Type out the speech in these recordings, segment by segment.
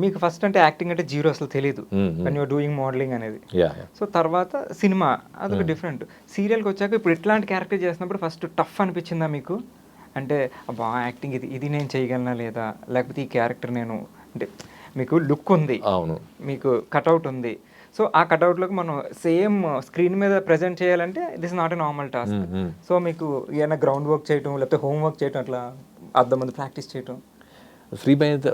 మీకు ఫస్ట్ అంటే యాక్టింగ్ అంటే జీరో అసలు తెలియదు అండ్ యూఆర్ డూయింగ్ మోడలింగ్ అనేది. సో తర్వాత సినిమా అదొక డిఫరెంట్. సీరియల్కి వచ్చాక ఇప్పుడు ఇట్లాంటి క్యారెక్టర్ చేసినప్పుడు ఫస్ట్ టఫ్ అనిపించిందా మీకు? అంటే అబ్బా యాక్టింగ్ ఇది నేను చేయగలనా లేదా, లేకపోతే ఈ క్యారెక్టర్ నేను అంటే మీకు లుక్ ఉంది, అవును, మీకు కట్అవుట్ ఉంది, సో ఆ కట్అవుట్లోకి మనం సేమ్ స్క్రీన్ మీద ప్రజెంట్ చేయాలంటే this not a normal task. So మీకు ఏమైనా గ్రౌండ్ వర్క్ చేయటం లేకపోతే హోమ్ వర్క్ చేయటం అట్లా అర్థమంది ప్రాక్టీస్ చేయటం?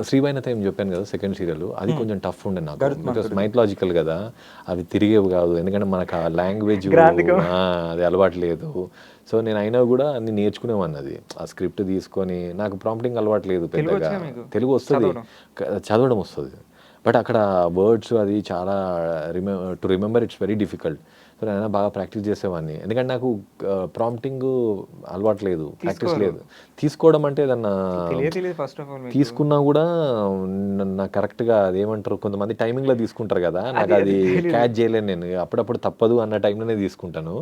శ్రీవైనత ఏం చెప్పాను కదా సెకండ్ సీరియల్, అది కొంచెం టఫ్ ఉండే నాకు, బికాస్ మైథలాజికల్ కదా, అవి తిరిగేవి కాదు, ఎందుకంటే మనకు ఆ లాంగ్వేజ్ అది అలవాటు లేదు. సో నేను అయినా కూడా అన్ని నేర్చుకునేవాడిని, అది ఆ స్క్రిప్ట్ తీసుకొని. నాకు ప్రాంప్టింగ్ అలవాటు లేదు పెద్దగా, తెలుగు వస్తుంది, చదవడం వస్తుంది, బట్ అక్కడ వర్డ్స్ అది చాలా to remember it's very difficult. So నేను బాగా ప్రాక్టీస్ చేసేవాడిని, ఎందుకంటే నాకు ప్రాంప్టింగ్ అలవాటు లేదు, ప్రాక్టీస్ లేదు. తీసుకోవడం అంటే ఏదన్నా తీసుకున్నా కూడా నాకు కరెక్ట్గా అదేమంటారు, కొంతమంది టైమింగ్లో తీసుకుంటారు కదా, నాకు అది క్యాచ్ చేయలేను నేను, అప్పుడప్పుడు తప్పదు అన్న టైంలోనే తీసుకుంటాను.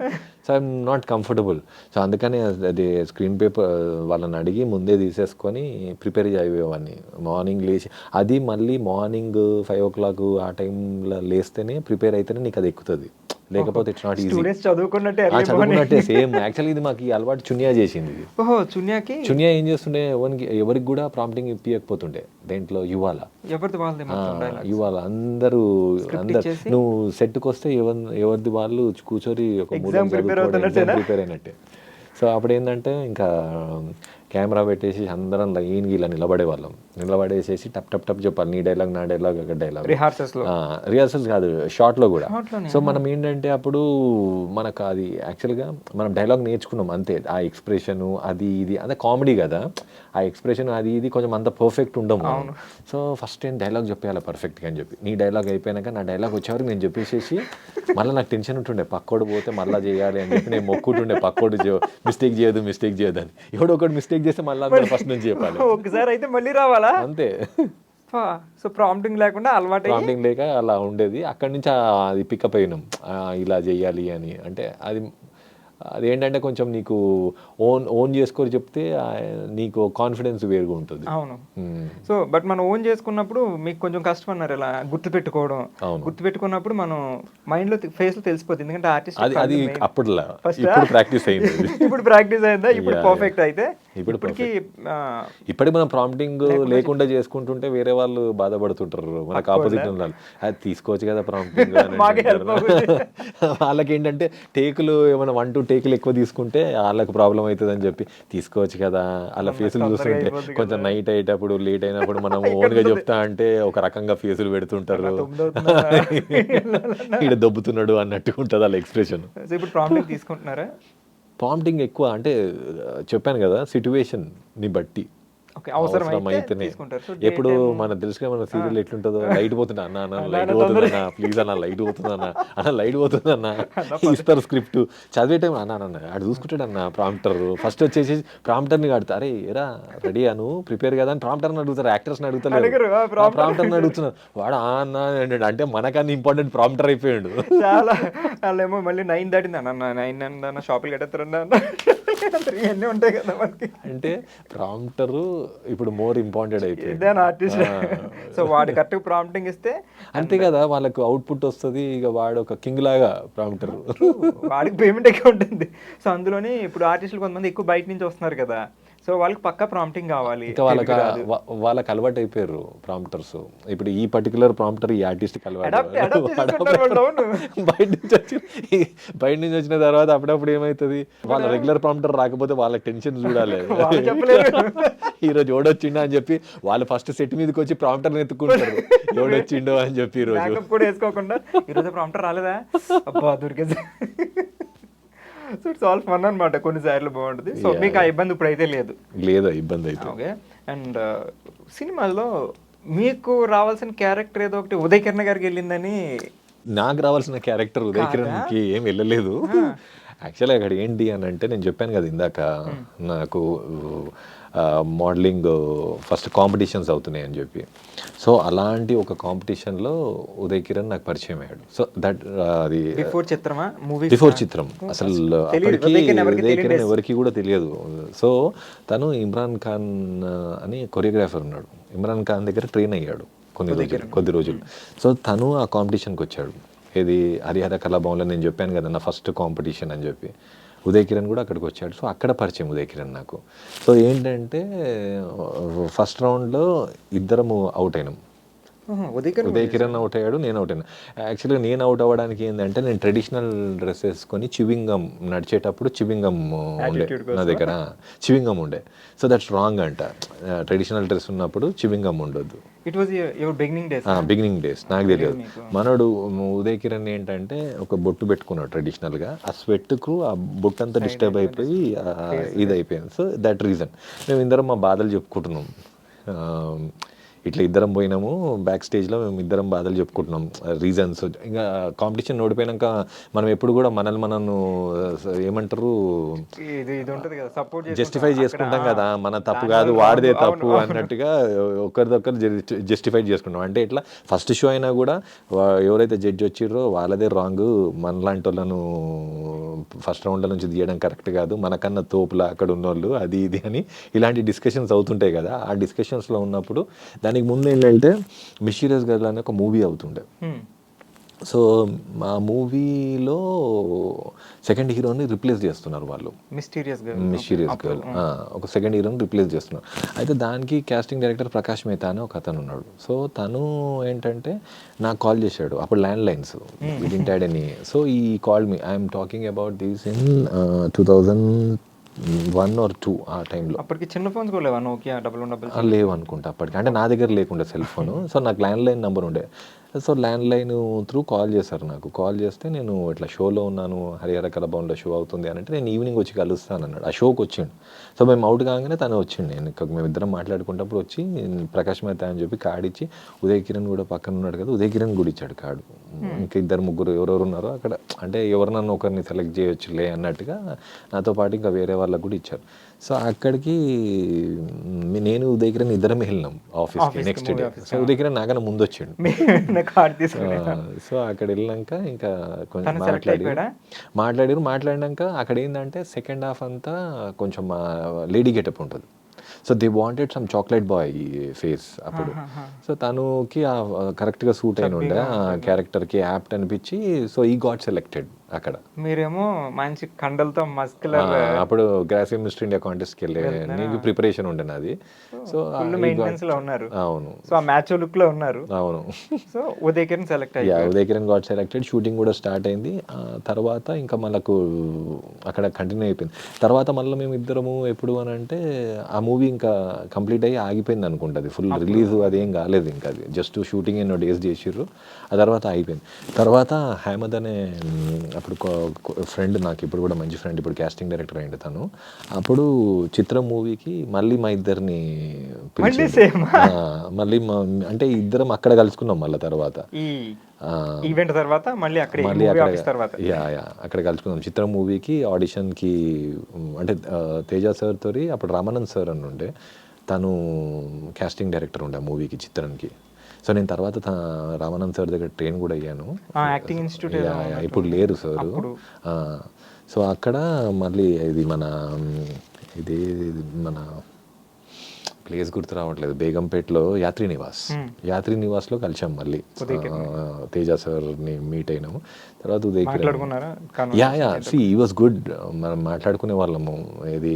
So I'm not comfortable. So అందుకని అది స్క్రీన్ పేపర్ వాళ్ళని అడిగి ముందే తీసేసుకొని ప్రిపేర్ చేయవాడిని. మార్నింగ్ లేచి అది మళ్ళీ మార్నింగ్ 5 o'clock ఆ టైంలో లేస్తేనే ప్రిపేర్ అయితేనే నీకు అది ఎక్కుతుంది, లేకపోతే ఇట్స్ నాట్ ఈజీ. చదువుకున్నట్టే సేమ్. యాక్చువల్లీ ఇది మాకు ఈ అలవాటు చునియా చేసింది. చునియా ఏం చేస్తుండే, ఎవరికి కూడా ప్రాంప్టింగ్ ఇప్పియకపోతుండే దేంట్లో, యువాల అందరూ నువ్వు సెట్కి వస్తే ఎవరిది వాళ్ళు కూర్చొని ఒక ప్రిపేర్ అయినట్టే. సో అప్పుడు ఏంటంటే ఇంకా కెమెరా పెట్టేసి అందరం లైన్కి ఇలా నిలబడేసేసి టప్ టప్ టప్ చెప్పాలి, నీ డైలాగ్ నా డైలాగ్ ఒక డైలాగ్. రిహార్సల్స్ కాదు, షార్ట్లో కూడా. సో మనం ఏంటంటే అప్పుడు మనకు అది యాక్చువల్గా మనం డైలాగ్ నేర్చుకున్నాం అంతే, ఆ ఎక్స్ప్రెషన్ అది ఇది అంటే కామెడీ కదా, ఆ ఎక్స్ప్రెషన్ అది ఇది కొంచెం అంత పర్ఫెక్ట్ ఉండము. సో ఫస్ట్ ఏం డైలాగ్ చెప్పేయాలి పర్ఫెక్ట్గా అని చెప్పి, నీ డైలాగ్ అయిపోయాక నా డైలాగ్ వచ్చేవరకు నేను చెప్పేసేసి మళ్ళీ నాకు టెన్షన్ ఉంటుండే, పక్కోడు పోతే మళ్ళీ చేయాలి అని చెప్పి నేను మొక్కుంటుండే, పక్కోడు మిస్టేక్ చేయదు అని. ఎవడో ఒకటి మిస్టేక్ చేస్తే మళ్ళీ ఫస్ట్ నుంచి చెప్పాలి, ఒకసారి అయితే మళ్ళీ రావాలా అంతే. సో ప్రాంప్టింగ్ లేకుండా అలవాటు, ప్రాంప్టింగ్ లేక అలా ఉండేది. అక్కడి నుంచి అది పికప్ అయినాం, ఇలా చెయ్యాలి అని. అంటే అదేంటంటే కొంచెం నీకు ఓన్ చేసుకొని చెప్తే నీకు కాన్ఫిడెన్స్ వేరుగా ఉంటుంది. అవును. సో బట్ మనం ఓన్ చేసుకున్నప్పుడు మీకు కొంచెం కష్టం అన్నారు, ఇలా గుర్తుపెట్టుకున్నప్పుడు మనం మైండ్లో ఫేస్లో తెలిసిపోతుంది, ఎందుకంటే ఆర్టిస్ట్ అది అప్పుడులా, ఇప్పుడు ప్రాక్టీస్ అయింది. ఇప్పుడు ప్రాక్టీస్ అయిందా, ఇప్పుడు పర్ఫెక్ట్ అయితే ఇప్పటికి మనం ప్రాంప్టింగ్ లేకుండా చేసుకుంటుంటే వేరే వాళ్ళు బాధపడుతుంటారు, మనకు ఆపోజిట్ ఉండాలి, అది తీసుకోవచ్చు కదా ప్రాంప్టింగ్. వాళ్ళకి ఏంటంటే టేకులు ఏమైనా 1-2 టేకులు ఎక్కువ తీసుకుంటే వాళ్ళకి ప్రాబ్లం అవుతుంది అని చెప్పి తీసుకోవచ్చు కదా. అలా ఫేసులు చూస్తుంటే కొంచెం నైట్ అయ్యేటప్పుడు లేట్ అయినప్పుడు మనం ఓన్గా చెప్తా అంటే ఒక రకంగా ఫేసులు పెడుతుంటారు, ఇక్కడ దొబ్బుతున్నాడు అన్నట్టు ఉంటుంది వాళ్ళ ఎక్స్ప్రెషన్. తీసుకుంటున్నారా ప్రాంప్టింగ్ ఎక్కువ అంటే చెప్పాను కదా, సిట్యువేషన్ ని బట్టి అవసరం అయితేనే. ఎప్పుడు మన తెలుసుగా మన సీరియల్ ఎట్లుంటుందో, లైట్ పోతుందా అన్న లైట్ పోతుందన్నా ప్లీజ్ అన్న, లైట్ పోతుందన్నా లైట్ పోతుందన్నా ఇస్తారు స్క్రిప్ట్ చదివే టైం అన్న ఆడు చూసుకుంటాడు అన్న ప్రాంప్టర్. ఫస్ట్ వచ్చేసి ప్రాంప్టర్ని అడుగుతా, అరే ఎరా రెడీ అను ప్రిపేర్ కదా అని ప్రాంప్టర్ని అడుగుతారు, యాక్టర్స్ని అడుగుతారు, ప్రాంప్టర్ని అడుగుతున్నారు. వాడు అన్న అంటే మనకన్నా ఇంపార్టెంట్ ప్రాంప్టర్ అయిపోయాడు. చాలా వాళ్ళేమో మళ్ళీ 9 దాటింది అన్న 9 అన్న షాపింగ్ కట్టేస్తారన్నా ఇవన్నీ ఉంటాయి కదా మనకి. అంటే ప్రాంప్టరు ఇప్పుడు మోర్ ఇంపార్టెంట్ అయిపోయింది ఆర్టిస్ట్. సో వాడు కరెక్ట్ ప్రాంప్టింగ్ ఇస్తే అంతే కదా వాళ్ళకు అవుట్పుట్ వస్తుంది. ఇక వాడు ఒక కింగ్ లాగా ప్రాంప్టర్, వాడికి పేమెంట్ ఎక్కువ ఉంటుంది. సో అందులోనే ఇప్పుడు ఆర్టిస్టులు కొంతమంది ఎక్కువ బయట నుంచి వస్తున్నారు కదా, సో వాళ్ళకి పక్కా ప్రాంప్టింగ్ కావాలి. ఇంకా వాళ్ళకి అలవాటు అయిపోయారు ప్రాంప్టర్స్. ఇప్పుడు ఈ పర్టికులర్ ప్రాంప్టర్ ఈ ఆర్టిస్ట్కి అలవాటు, బయట నుంచి వచ్చిన తర్వాత అప్పుడప్పుడు ఏమవుతుంది, వాళ్ళ రెగ్యులర్ ప్రాంప్టర్ రాకపోతే వాళ్ళకి టెన్షన్ చూడాలి, ఈరోజు ఎవడొచ్చిండో అని చెప్పి వాళ్ళు ఫస్ట్ సెట్ మీదకి వచ్చి ప్రాంప్టర్ ఎత్తుకుంటారు, ఎవడొచ్చిండో అని చెప్పి. ఈరోజు కూడా వేసుకోకుండా ఈరోజు ప్రాంప్టర్ రాలేదా, అబ్బా దొరికేది. సో ఇట్స్ ఆల్ ఫన్ అనమాట, కొన్నిసార్లు బాగుంటుంది. సో మీకు ఆ ఇబ్బంది ఇప్పుడు అయితే లేదు? ఇబ్బంది అయితే. ఓకే. అండ్ సినిమాలో మీకు రావాల్సిన క్యారెక్టర్ ఏదో ఒకటి ఉదయ్ కిరణ్ గారికి వెళ్ళిందని. నాకు రావాల్సిన క్యారెక్టర్ ఉదయ్ కిరణ్కి ఏం వెళ్ళలేదు. యాక్చువల్గా అక్కడ ఏంటి అని అంటే, నేను చెప్పాను కదా ఇందాక, నాకు మోడలింగ్ ఫస్ట్ కాంపిటీషన్స్ అవుతున్నాయి అని చెప్పి. సో అలాంటి ఒక కాంపిటీషన్లో ఉదయ్ కిరణ్ నాకు పరిచయం అయ్యాడు. సో దట్ అది బిఫోర్ చిత్రం, అసలు అప్పటికి ఉదయ్ కిరణ్ ఎవరికి కూడా తెలియదు. సో తను ఇమ్రాన్ ఖాన్ అని కొరియోగ్రాఫర్ ఉన్నాడు, ఇమ్రాన్ ఖాన్ దగ్గర ట్రైన్ అయ్యాడు. కొద్ది రోజులు. సో తను ఆ కాంపిటీషన్కి వచ్చాడు. ఇది హరిహర కళాభవన్లో నేను చెప్పాను కదా నా ఫస్ట్ కాంపిటీషన్ అని చెప్పి. ఉదయ్ కిరణ్ కూడా అక్కడికి వచ్చాడు. సో అక్కడ పరిచయం ఉదయ్ కిరణ్ నాకు. సో ఏంటంటే ఫస్ట్ రౌండ్లో ఇద్దరము అవుట్ అయినాం. ఉదయ్ కిరణ్ అవుట్ అయ్యాడు, నేను అవుట్ అయినా. యాక్చువల్గా నేను అవుట్ అవ్వడానికి ఏంటంటే నేను ట్రెడిషనల్ డ్రెస్ వేసుకొని చివింగమ్ నడిచేటప్పుడు చివింగమ్ ఉండే నా దగ్గర, చివింగమ్ ఉండే. సో దట్స్ రాంగ్ అంట. ట్రెడిషనల్ డ్రెస్ ఉన్నప్పుడు చివింగమ్ ఉండొద్దు. It was your beginning days నాకు తెలియదు. మనోడు ఉదయ్ కిరణ్ ఏంటంటే ఒక బొట్టు పెట్టుకున్నాడు ట్రెడిషనల్గా. ఆ స్వెట్కు ఆ బొట్టు అంతా డిస్టర్బ్ అయిపోయి ఇది అయిపోయింది. సో దట్ రీజన్ మేము ఇద్దరం మా బాధలు చెప్పుకుంటున్నాం. ఇట్లా ఇద్దరం పోయినాము బ్యాక్ స్టేజ్లో, మేము ఇద్దరం బాధలు చెప్పుకుంటున్నాం రీజన్స్. ఇంకా కాంపిటీషన్ ఓడిపోయాక మనం ఎప్పుడు కూడా మనను ఏమంటారు జస్టిఫై చేసుకుంటాం కదా, మన తప్పు కాదు వాడిదే తప్పు అన్నట్టుగా ఒకరిదొకరు జస్టిఫై చేసుకుంటాం. అంటే ఇట్లా ఫస్ట్ షో అయినా కూడా ఎవరైతే జడ్జి వచ్చిర్రో వాళ్ళదే రాంగ్, మనలాంటి వాళ్ళను ఫస్ట్ రౌండ్ల నుంచి తీయడం కరెక్ట్ కాదు, మనకన్నా తోపులా అక్కడ ఉన్నోళ్ళు అది ఇది అని ఇలాంటి డిస్కషన్స్ అవుతుంటాయి కదా. ఆ డిస్కషన్స్లో ఉన్నప్పుడు దానికి ముందు ఏంటంటే మిస్టీరియస్ గర్ల్ అనే ఒక మూవీ అవుతుండే. సో ఆ మూవీలో సెకండ్ హీరోని రిప్లేస్ చేస్తున్నారు వాళ్ళు, మిస్టీరియస్ గర్ల్ ఒక సెకండ్ హీరోని రిప్లేస్ చేస్తున్నారు. అయితే దానికి కాస్టింగ్ డైరెక్టర్ ప్రకాష్ మెహతా అని ఒక అతను ఉన్నాడు. సో తను ఏంటంటే నాకు కాల్ చేశాడు. అప్పుడు ల్యాండ్ లైన్స్ విదిన్ టాడ్ అని. సో ఈ call me, I'm talking about these in 2001 or 2 ఆ టైంలో. అప్పటికి చిన్న ఫోన్స్ కూడా లేవా, నోకియా లేవు అనుకుంటా అప్పటికి. అంటే నా దగ్గర లేకుండే సెల్ ఫోను. సో నాకు ల్యాండ్ లైన్ నెంబర్ ఉండే. So land line through call చేశారు నాకు. కాల్ చేస్తే నేను ఇట్లా షోలో ఉన్నాను, హరిహర కళాభవన్లో షో అవుతుంది అని అంటే నేను ఈవినింగ్ వచ్చి కలుస్తాను అన్నాడు. ఆ షోకి వచ్చిండు. సో మేము అవుట్ కాగానే తను వచ్చిండు. నేను మేమిద్దరం మాట్లాడుకుంటప్పుడు వచ్చి ప్రకాష్ మెహతా అని చెప్పి కార్డు ఇచ్చి, ఉదయ్ కిరణ్ కూడా పక్కన ఉన్నాడు కదా, ఉదయ్ కిరణ్ కూడా ఇచ్చాడు కార్డు. ఇంకా ఇద్దరు ముగ్గురు ఎవరెవరు ఉన్నారో అక్కడ, అంటే ఎవరినన్నా ఒకరిని సెలెక్ట్ చేయొచ్చులే అన్నట్టుగా నాతో పాటు ఇంకా వేరే వాళ్ళకు కూడా ఇచ్చారు. సో అక్కడికి నేను ఉదయ్ కిరణ్ ఇద్దరం వెళ్ళినాం ఆఫీస్కి next day. So Uday Kiran నాకన్నా ముందు వచ్చిండు. సో అక్కడ వెళ్ళినాక ఇంకా కొంచెం మాట్లాడినాక అక్కడ ఏంటంటే సెకండ్ హాఫ్ అంతా కొంచెం లేడీ గెటప్ ఉంటుంది. So they wanted some chocolate boy face అప్పుడు. సో తనుకి కరెక్ట్గా సూట్ అయిన ఉండే ఆ క్యారెక్టర్కి యాప్ట్ అనిపించి, సో ఈ గాట్ సెలెక్టెడ్ అక్కడ. మీరేమో మంచి కండలతో మస్కులర్. అప్పుడు గ్రాసిమ్ మిస్టర్ ఇండియా కాంటెస్ట్కి వెళ్ళే నీకు ప్రిపరేషన్ ఉండే నాది. సో ఉన్నారు. అవును. సో ఆ మ్యాచ్ లుక్ లో ఉన్నారు. అవును. సో ఉదయ్ కిరణ్ సెలెక్ట్ అయ్యారు. Uday Kiran got selected. Shooting కూడా స్టార్ట్ అయింది. తర్వాత ఇంకా మనకు అక్కడ కంటిన్యూ అయిపోయింది. తర్వాత మళ్ళీ మేము ఇద్దరము ఎప్పుడు అని అంటే ఆ మూవీ ఇంకా కంప్లీట్ అయ్యి ఆగిపోయింది అనుకుంటుంది. ఫుల్ రిలీజ్ అదేం కాలేదు. ఇంకా అది జస్ట్ షూటింగ్ ఎన్నో డేస్ చేసిర్రు. ఆ తర్వాత అయిపోయింది. తర్వాత హేమద్ అనే అప్పుడు ఫ్రెండ్, నాకు ఇప్పుడు కూడా మంచి ఫ్రెండ్, ఇప్పుడు కాస్టింగ్ డైరెక్టర్ అయింది తను. అప్పుడు చిత్రం మూవీకి మళ్ళీ మా ఇద్దరిని మళ్ళీ అంటే ఇద్దరం అక్కడ కలుసుకున్నాం. మళ్ళీ తర్వాత ఈవెంట్ తర్వాత మళ్ళీ అక్కడ కలుసుకున్నాం. చిత్రం మూవీకి ఆడిషన్కి. అంటే తేజ సార్ తోరి అప్పుడు రామానంద్ సార్ అని ఉండే, తను కాస్టింగ్ డైరెక్టర్ ఉండే ఆ మూవీకి చిత్రానికి. సో నేను తర్వాత రామానంద్ సార్ దగ్గర ట్రైన్ కూడా అయ్యాను. యాక్టింగ్ ఇన్స్టిట్యూట్ ఇప్పుడు లేరు సార్. సో అక్కడ మళ్ళీ ఇది మన ప్లేస్ గుర్తు రావట్లేదు, బేగంపేటలో యాత్రి నివాస్లో కలిసాం మళ్ళీ. తేజ సార్ని మీట్ అయినాము. తర్వాత ఉదయ్ కిరణ్ ఈ వాజ్ గుడ్. మనం మాట్లాడుకునే వాళ్ళము. ఇది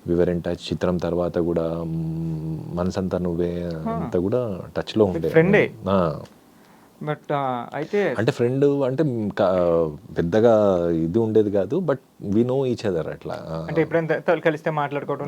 వివర్ ఇన్ టచ్. చిత్రం తర్వాత కూడా మనసంతా నువ్వే అంతా కూడా టచ్లో ఉండే. బట్ అయితే అంటే ఫ్రెండ్ అంటే పెద్దగా ఇది ఉండేది కాదు, but we know each other అట్లా. అంటే ఎప్పుడైనా కలిస్తే మాట్లాడుకోవడం.